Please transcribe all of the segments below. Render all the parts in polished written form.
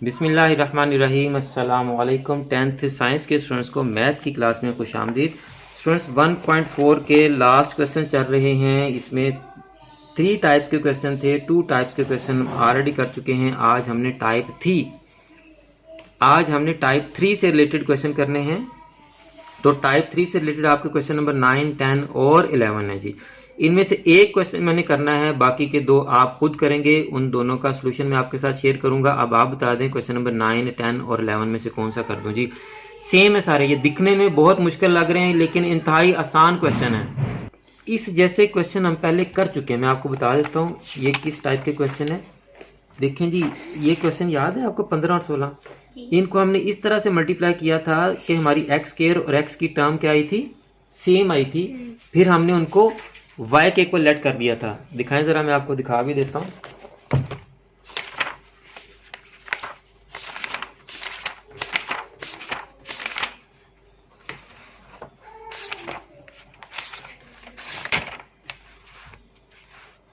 बिस्मिल्लाहिर्रहमानिर्रहीम। अस्सलामु अलैकुम। 10th साइंस के स्टूडेंट्स को मैथ की क्लास में खुशामदीद। स्टूडेंट्स 1.4 के लास्ट क्वेश्चन चल रहे हैं। इसमें 3 टाइप्स के क्वेश्चन थे, 2 टाइप्स के क्वेश्चन ऑलरेडी कर चुके हैं। आज हमने टाइप 3 से रिलेटेड क्वेश्चन करने हैं। तो टाइप 3 से रिलेटेड आपके क्वेश्चन नंबर 9, 10 और 11 है जी। इनमें से एक क्वेश्चन मैंने करना है, बाकी के 2 आप खुद करेंगे। उन दोनों का सलूशन मैं आपके साथ शेयर करूंगा। अब आप बता दें क्वेश्चन नंबर 9, 10 और 11 में से कौन सा कर दूं जी। सेम है सारे, ये दिखने में बहुत मुश्किल लग रहे हैं लेकिन इंतहाई आसान क्वेश्चन है। इस जैसे क्वेश्चन हम पहले कर चुके हैं, मैं आपको बता देता हूँ ये किस टाइप के क्वेश्चन है। देखें जी, ये क्वेश्चन याद है आपको 15 और 16। इनको हमने इस तरह से मल्टीप्लाई किया था कि हमारी एक्स स्क्वायर और एक्स की टर्म क्या आई थी, सेम आई थी। फिर हमने उनको y के इक्वल लेट कर दिया था। दिखाएं जरा, मैं आपको दिखा भी देता हूं।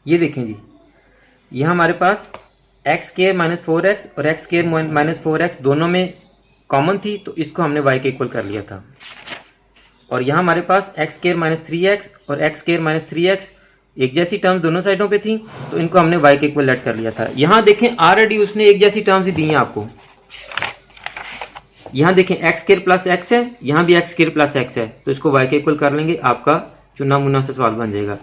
ये देखें जी, यहां हमारे पास एक्स स्क्वायर माइनस 4x और एक्स स्क्वायर माइनस 4x दोनों में कॉमन थी, तो इसको हमने y के इक्वल कर लिया था। और यहाँ हमारे पास एक्स स्क्वायर माइनस 3x और एक्स स्क्वायर माइनस 3x एक जैसी टर्म दोनों साइडों पे थी, तो इनको हमने y के इक्वल लेट कर लिया था। यहाँ देखें ऑलरेडी उसने एक जैसी टर्म्स ही दी हैं आपको। यहाँ देखें एक्स स्क्वायर प्लस एक्स है, यहाँ भी एक्स स्क्वायर प्लस एक्स है, तो इसको y के इक्वल कर लेंगे, आपका चुना मुना से सवाल बन जाएगा।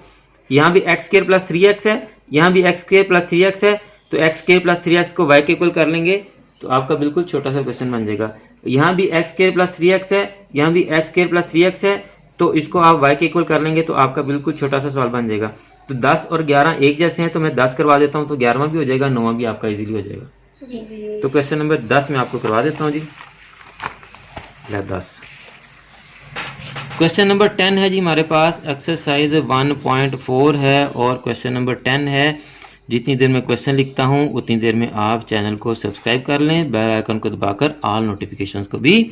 यहाँ भी एक्स स्क्वायर प्लस 3x है, यहाँ भी एक्स स्क्वायर प्लस 3x है, तो एक्स स्क्वायर प्लस 3x को y के इक्वल कर लेंगे, तो आपका बिल्कुल छोटा सा क्वेश्चन बन जाएगा। यहाँ भी एक्स स्क्वायर प्लस 3x है, यहाँ भी एक्स स्क्वायर प्लस 3x है, तो इसको आप y के इक्वल कर लेंगे, तो आपका बिल्कुल छोटा सा सवाल बन जाएगा। तो 10 और 11 एक जैसे हैं, तो मैं 10 करवा देता हूँ, तो 11वां भी हो जाएगा, 9वां भी आपका इजीली हो जाएगा। तो क्वेश्चन नंबर 10 मैं आपको करवा देता हूँ जी। 10 क्वेश्चन नंबर 10 है जी हमारे पास। एक्सरसाइज 1.4 है और क्वेश्चन नंबर 10 है। जितनी देर में क्वेश्चन लिखता हूं उतनी देर में आप चैनल को सब्सक्राइब कर लें, बेल आइकन को दबाकर ऑल नोटिफिकेशंस को भी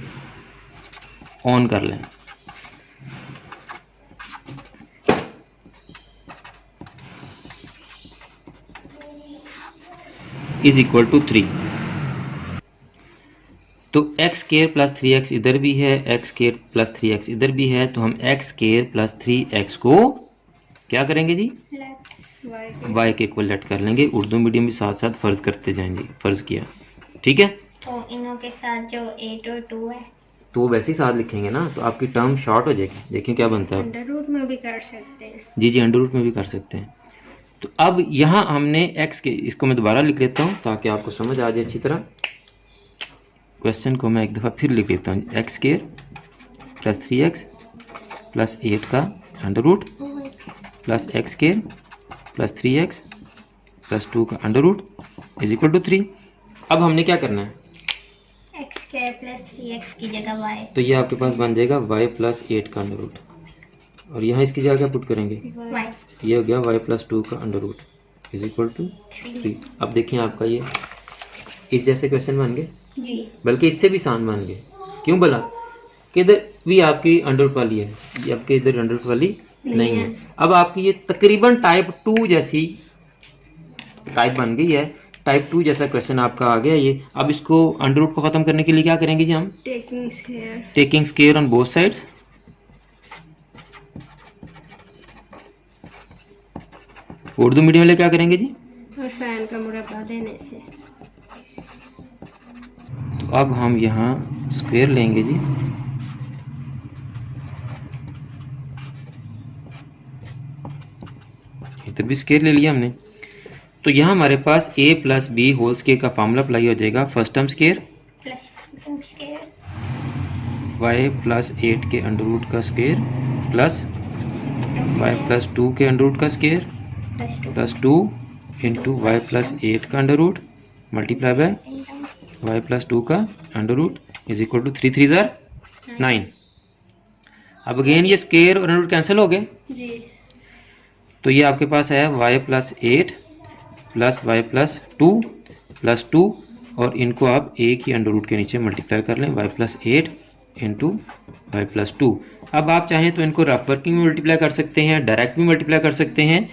ऑन कर लें। Is equal to 3। तो एक्स स्क्वायर प्लस 3x इधर भी है, एक्स स्क्वायर प्लस 3x इधर भी है, तो हम एक्स स्क्वायर प्लस 3x को क्या करेंगे जी, y के इक्वल लेट कर लेंगे। उर्दू मीडियम भी साथ साथ फर्ज करते जाएंगे। फर्ज किया, ठीक है। तो इनों के साथ जो 8 और 2 है तो वैसे ही साथ लिखेंगे ना, तो आपकी टर्म शॉर्ट हो जाएगी। देखिए क्या बनता है। अंडर रूट में भी कर सकते हैं जी, अंडर रूट में भी कर सकते हैं। तो अब यहाँ हमने x के, इसको मैं दोबारा लिख लेता हूँ ताकि आपको समझ आ जाए अच्छी तरह। क्वेश्चन को मैं एक दफ़ा फिर लिख लेता हूँ। X square plus 3x plus 8 का under root plus x square plus 3x plus 2 का under root is equal to 3। अब हमने क्या करना है, एक्स स्क्वायर प्लस 3x की जगह y, तो ये आपके पास बन जाएगा y प्लस 8 का अंडर रूट, और यहाँ इसकी जगह क्या पुट करेंगे, y। ये हो गया y प्लस 2 का under root is equal to 3। अब देखिए आपका ये इस जैसे क्वेश्चन बन गए जी, बल्कि इससे भी आसान बन गए। क्यों बोला कि इधर भी आपकी अंडर रूट वाली है, ये आपके इधर अंडर रूट वाली नहीं है। अब आपकी ये तकरीबन टाइप 2 जैसी टाइप बन गई है, टाइप 2 जैसा क्वेश्चन आपका आ गया ये। अब इसको अंडर रूट को खत्म करने के लिए क्या करेंगे जी, हम taking square on both sides. Urdu medium में क्या करेंगे जी, और साइन का मुरब्बा देने से। तो अब हम यहाँ स्क्वायर लेंगे जी, इधर भी स्क्वायर ले लिया हमने। तो यहाँ हमारे पास a plus b whole square का फॉर्मूला अप्लाई हो जाएगा। First term square y plus 8 के अंडर रूट का स्क्वायर प्लस y प्लस 2 के अंडर रूट का square plus 2 into y plus 8 का under root multiply by y plus 2 का under root is equal to 3 3 जार 9। अब अगेन ये स्क्वायर और अंडर रूट कैंसिल हो गए, तो ये आपके पास है y plus 8 plus y plus 2 plus 2, और इनको आप एक ही अंडर रूट के नीचे मल्टीप्लाई कर लें, y plus 8 into y plus 2। अब आप चाहें तो इनको रफ वर्किंग में मल्टीप्लाई कर सकते हैं, डायरेक्ट भी मल्टीप्लाई कर सकते हैं।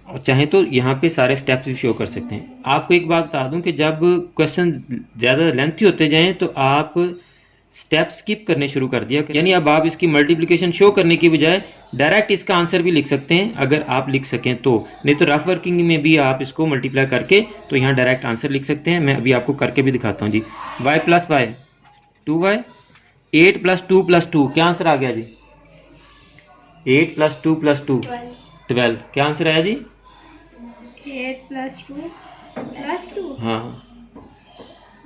और चाहे तो यहाँ पे सारे स्टेप्स भी शो कर सकते हैं। आपको एक बात बता दूं कि जब क्वेश्चन ज़्यादा लेंथी होते जाएं तो आप स्टेप स्किप करने शुरू कर दिया, यानी अब आप इसकी मल्टीप्लिकेशन शो करने की बजाय डायरेक्ट इसका आंसर भी लिख सकते हैं, अगर आप लिख सकें तो। नहीं तो रफ वर्किंग में भी आप इसको मल्टीप्लाई करके तो यहाँ डायरेक्ट आंसर लिख सकते हैं। मैं अभी आपको करके भी दिखाता हूँ जी। y plus y 2y, 8 plus 2 plus 2, क्या आंसर आ गया जी? 8 प्लस 2 प्लस 2 12, क्या आंसर आया जी? 8 प्लस 2 प्लस 2, हाँ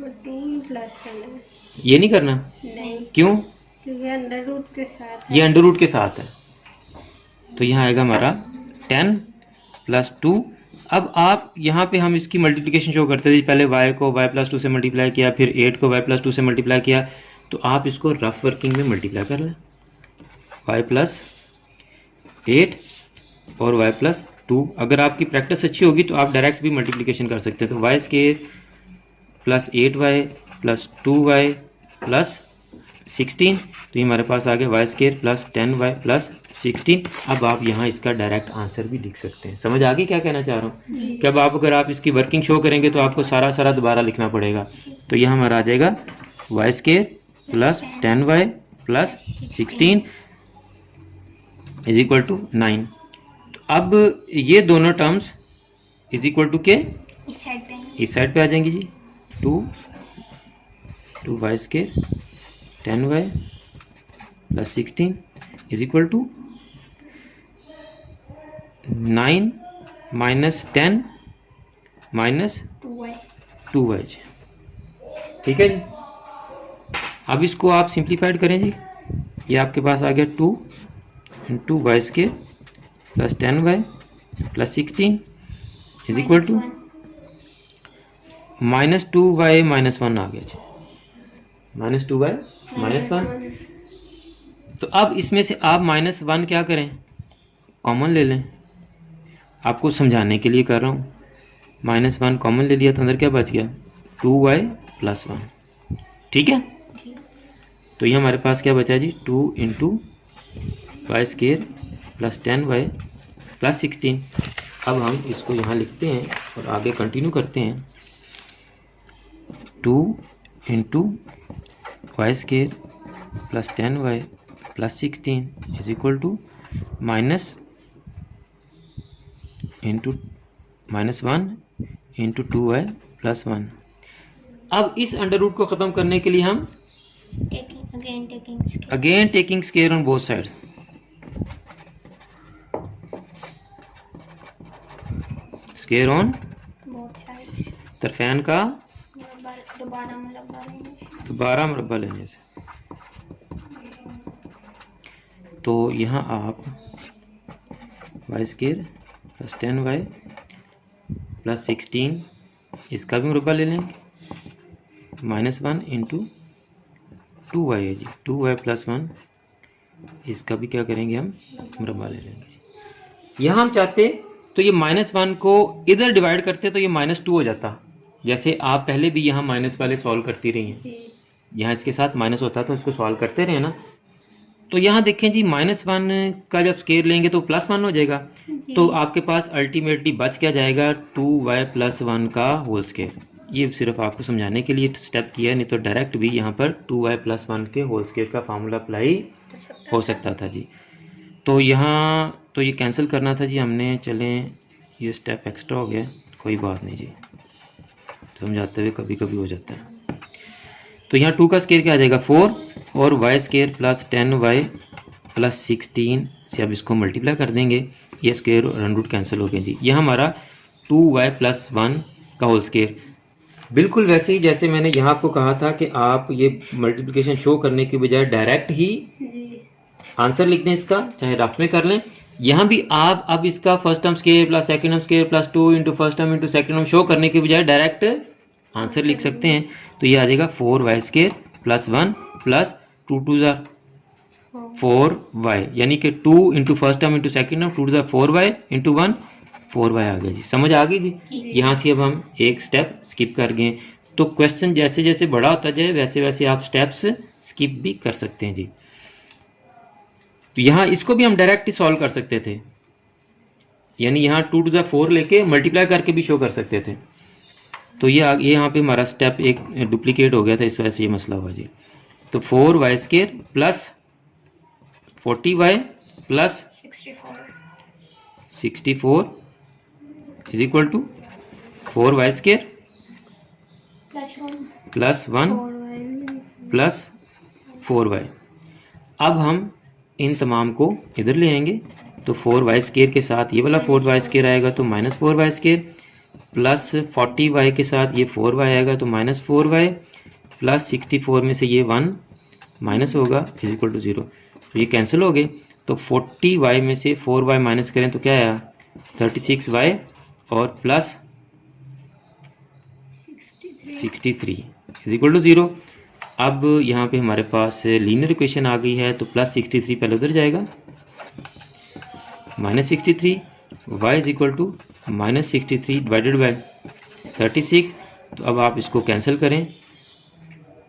2 प्लस करना ये नहीं करना, नहीं, क्यों? क्योंकि अंडर रूट के साथ ये अंडर रूट के साथ है, तो यहाँ आएगा हमारा 10 प्लस 2। अब आप यहाँ पे हम इसकी मल्टीप्लिकेशन शो करते थे, पहले y को y प्लस 2 से मल्टीप्लाई किया, फिर 8 को y प्लस 2 से मल्टीप्लाई किया, तो आप इसको रफ वर्किंग में मल्टीप्लाई कर लें, y प्लस 8 और y प्लस 2। अगर आपकी प्रैक्टिस अच्छी होगी तो आप डायरेक्ट भी मल्टीप्लिकेशन कर सकते हैं। तो y square plus 8y plus 2y plus 16, तो ये हमारे पास आ गया y square plus 10y plus 16। अब आप यहाँ इसका डायरेक्ट आंसर भी लिख सकते हैं। समझ आ गई क्या कहना चाह रहा हूँ? कि अब आप अगर आप इसकी वर्किंग शो करेंगे तो आपको सारा दोबारा लिखना पड़ेगा। तो यहाँ हमारा आ जाएगा y square plus 10y plus 16 is equal to 9। तो अब ये दोनों टर्म्स इज इक्वल टू के इस साइड पे आ जाएंगी जी। 2 y square 10y plus 16 is equal to 9 minus 10 minus 2y। ठीक है जी। अब इसको आप सिंप्लीफाइड करें जी। ये आपके पास आ गया 2 into y square plus 10y plus 16 is equal to minus 2y minus 1 आ गया जी। Minus 2y minus 1। तो अब इसमें से आप माइनस 1 क्या करें, कॉमन ले लें। आपको समझाने के लिए कर रहा हूँ। माइनस 1 कॉमन ले लिया तो अंदर क्या बच गया, 2y प्लस 1। ठीक है। तो ये हमारे पास क्या बचा जी, 2 into y square plus 10y plus 16। अब हम इसको यहाँ लिखते हैं और आगे कंटिन्यू करते हैं। 2 into y square plus 10y plus 16 is equal to minus into minus 1 into 2y plus 1। अब इस अंडर रूट को ख़त्म करने के लिए हम again taking square on both sides. Square on तरफैन का दोबारा मुरब्बा लेने से। तो यहाँ आप Y square plus 10y plus 16 इसका भी मुरब्बा ले लेंगे। माइनस 1 इंटू 2y है जी, 2y प्लस 1 इसका भी क्या करेंगे हम, मुरब्बा ले लेंगे। यहाँ हम चाहते तो ये माइनस 1 को इधर डिवाइड करते तो ये माइनस 2 हो जाता। जैसे आप पहले भी यहाँ माइनस वाले सॉल्व करती रही हैं, यहाँ इसके साथ माइनस होता तो इसको सॉल्व करते रहे ना। तो यहाँ देखें जी, माइनस 1 का जब स्क्वायर लेंगे तो प्लस 1 हो जाएगा। तो आपके पास अल्टीमेटली बच क्या जाएगा, 2y प्लस 1 का होल स्क्वायर। ये सिर्फ आपको समझाने के लिए स्टेप किया है, नहीं तो डायरेक्ट भी यहाँ पर 2y प्लस 1 के होल स्क्वायर का फार्मूला अप्लाई हो सकता था जी। तो यहाँ तो ये कैंसिल करना था जी हमने, चलें ये स्टेप एक्स्ट्रा हो गया, कोई बात नहीं जी, समझाते हुए कभी कभी हो जाता है। तो यहाँ 2 का स्क्वायर क्या आ जाएगा, 4 और Y square plus 10y plus 16 से अब इसको मल्टीप्लाई कर देंगे। ये स्क्वायर और अंडर रूट कैंसिल हो गए जी। यह हमारा 2y प्लस 1 का होल स्क्वायर। बिल्कुल वैसे ही जैसे मैंने यहाँ आपको कहा था कि आप ये मल्टीप्लिकेशन शो करने की बजाय डायरेक्ट ही आंसर लिख दें इसका, चाहे रफ में कर लें। यहाँ भी आप अब इसका first term square plus second term square plus 2 into first term into second term show करने के बजाय डायरेक्ट आंसर लिख सकते हैं। तो ये आ जाएगा 4y square plus 1 plus 2 2 4y, यानी कि 2 into first term into second term 2 4y into 1 4y आ गया जी। समझ आ गई जी। यहाँ से अब हम एक स्टेप स्किप कर गए। तो क्वेश्चन जैसे जैसे बड़ा होता जाए वैसे वैसे आप स्टेप्स स्किप भी कर सकते हैं जी। तो यहाँ इसको भी हम डायरेक्ट ही सॉल्व कर सकते थे। यानी यहाँ 2 to the 4 लेके मल्टीप्लाई करके भी शो कर सकते थे। तो ये यहाँ पे हमारा स्टेप एक डुप्लीकेट हो गया था, इस वजह से ये मसला हुआ जी। तो 4y² plus 40y plus 64 is equal to 4y² plus 1 plus 4y। अब हम इन तमाम को इधर ले आएंगे, तो 4y² के साथ ये वाला 4y² आएगा तो माइनस 4y² प्लस 40y के साथ ये 4y आएगा तो माइनस 4y प्लस 64 में से ये 1 माइनस होगा इज इक्वल टू 0। तो ये कैंसिल हो गए। तो 40y में से 4y माइनस करें तो क्या आया 36y और प्लस 63 इज इक्वल टू 0। अब यहाँ पे हमारे पास लीनियर इक्वेशन आ गई है, तो प्लस 63 पहले उधर जाएगा, minus 63 y is equal to minus 63 divided by 36। तो अब आप इसको कैंसिल करें,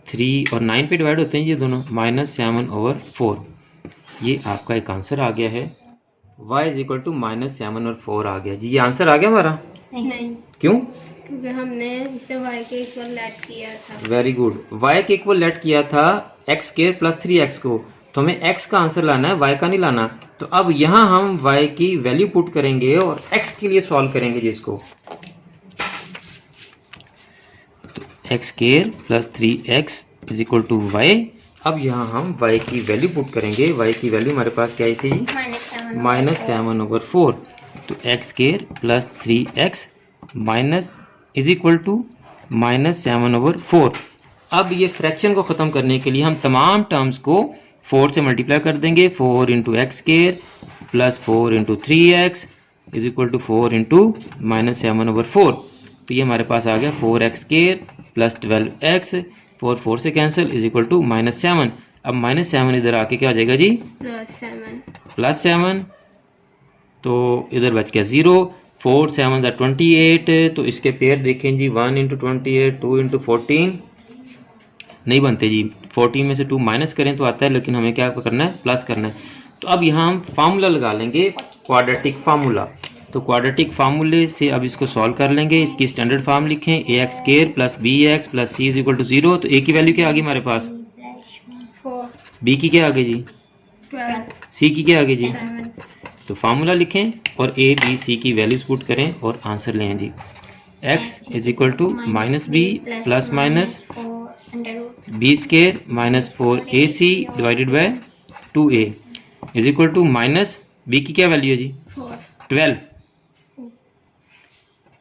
3 और 9 पे डिवाइड होते हैं ये दोनों, -7/4। ये आपका एक आंसर आ गया है, y इज इक्वल टू -7/4 आ गया जी। ये आंसर आ गया हमारा? नहीं, क्यों? क्योंकि हमने इसे y के इक्वल लेट किया था। वेरी गुड, y के इक्वल लेट किया था x² प्लस 3x को, तो हमें x का आंसर लाना है, y का नहीं लाना। तो अब यहाँ हम y की वैल्यू पुट करेंगे और x के लिए सॉल्व करेंगे जिसको, तो x² plus 3x is equal to y। अब यहाँ हम y की वैल्यू पुट करेंगे, y की वैल्यू हमारे पास क्या आई थी -7/4। तो x² plus 3x minus is equal to -7/4। अब ये फ्रैक्शन को ख़त्म करने के लिए हम तमाम टर्म्स को 4 से मल्टीप्लाई कर देंगे। 4 into x² plus 4 into 3x is equal to 4 into -7/4। तो ये हमारे पास आ गया 4x² प्लस 12x, 4 से कैंसिल इज इक्वल टू -7। अब -7 इधर आके क्या हो जाएगा जी, +7। तो इधर बच गया 0। 4 7 28। तो इसके पेयर देखें जी, 1 इंटू 28, 2 इंटू 14 नहीं बनते जी। 14 में से 2 माइनस करें तो आता है, लेकिन हमें क्या करना है, प्लस करना है। तो अब यहाँ हम फार्मूला लगा लेंगे, क्वाड्रेटिक फार्मूला। तो क्वाड्रेटिक फार्मूले से अब इसको सॉल्व कर लेंगे। इसकी स्टैंडर्ड फॉर्म लिखें, ax² plus bx plus c is equal to 0। तो a की वैल्यू क्या आ गई हमारे पास, b की क्या आ गई जी, 12, c की क्या आ गई जी। 7, तो फार्मूला लिखें और a b c की वैल्यूज पुट करें और आंसर लें जी। x is equal to -b plus minus b² minus 4ac divided by 2a is equal to minus b की क्या वैल्यू है जी, 12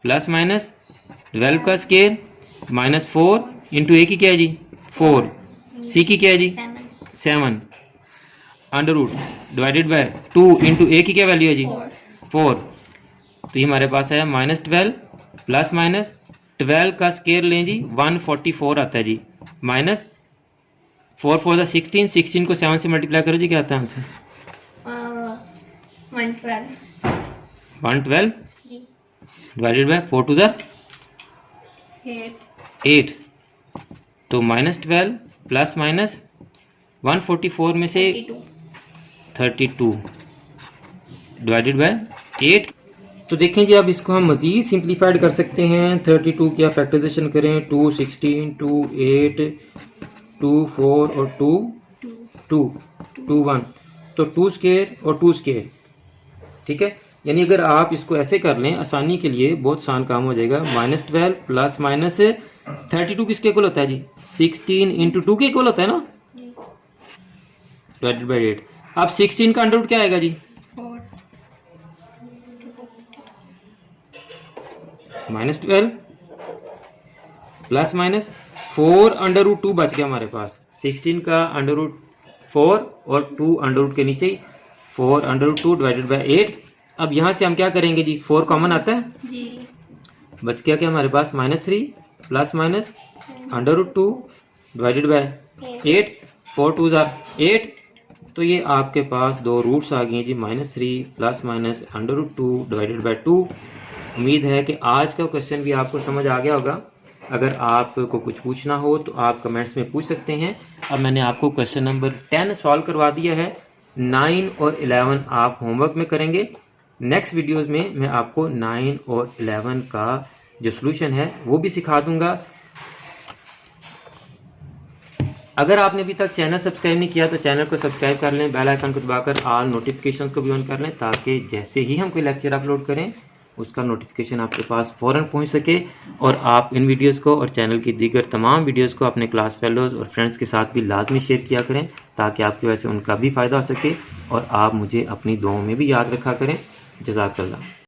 प्लस माइनस 12 का स्केयर माइनस 4 इंटू a की क्या है जी, 4, c की क्या है जी, 7 under root divided by 2 into a की क्या वैल्यू है जी, 4। तो ये हमारे पास आया -12 प्लस माइनस 12 का स्केयर लें जी, 144 आता है जी, माइनस 4 4 ज़ा 16, 16 को 7 से मल्टीप्लाई करो जी, क्या आता है आंसर, 112 डिवाइडेड बाय 4 2 ज़ा 8। तो -12 प्लस माइनस 144 में से 32 डिवाइडेड बाय 8। तो देखें जी, अब इसको हम मज़ीद सिंप्लीफाइड कर सकते हैं। 32 की आप फैक्टराइजेशन करें, 2 16 2 8 2 4 और 2 2 2 1, तो 2 स्केयर और 2 स्केयर, ठीक है। यानी अगर आप इसको ऐसे कर लें आसानी के लिए, बहुत आसान काम हो जाएगा। -12 प्लस माइनस 32 किसके इक्वल होता है जी, 16 इंटू 2 के इक्वल होता है ना, डिवाइडेड बाय 8। अब 16 का अंडर रूट क्या आएगा जी, -12 प्लस माइनस 4 अंडर रूट 2 बच गया हमारे पास। 16 का अंडर रूट 4 और 2 अंडर रूट के नीचे 4 अंडर रूट 2 डिवाइडेड बाय 8। अब यहाँ से हम क्या करेंगे जी, 4 कॉमन आता है जी, बच गया क्या हमारे पास -3 plus minus under root 2 divided by 8, 4 2 ज़ा 8। तो ये आपके पास दो रूट्स आ गए जी, -3 plus minus under root 2 divided by 2। उम्मीद है कि आज का क्वेश्चन भी आपको समझ आ गया होगा। अगर आपको कुछ पूछना हो तो आप कमेंट्स में पूछ सकते हैं। अब मैंने आपको क्वेश्चन नंबर 10 सॉल्व करवा दिया है। 9 और 11 आप होमवर्क में करेंगे। नेक्स्ट वीडियोस में मैं आपको 9 और 11 का जो सोल्यूशन है वो भी सिखा दूंगा। अगर आपने अभी तक चैनल सब्सक्राइब नहीं किया तो चैनल को सब्सक्राइब कर लें, बेल आइकन को दबाकर ऑल नोटिफिकेशंस को भी ऑन कर लें, ताकि जैसे ही हम कोई लेक्चर अपलोड करें उसका नोटिफिकेशन आपके पास फ़ौरन पहुंच सके और आप इन वीडियोस को और चैनल की दीगर तमाम वीडियोस को अपने क्लास फेलोज़ और फ्रेंड्स के साथ भी लाजमी शेयर किया करें, ताकि आपकी वजह से उनका भी फ़ायदा हो सके और आप मुझे अपनी दुआओं में भी याद रखा करें। जज़ाकल्लाह।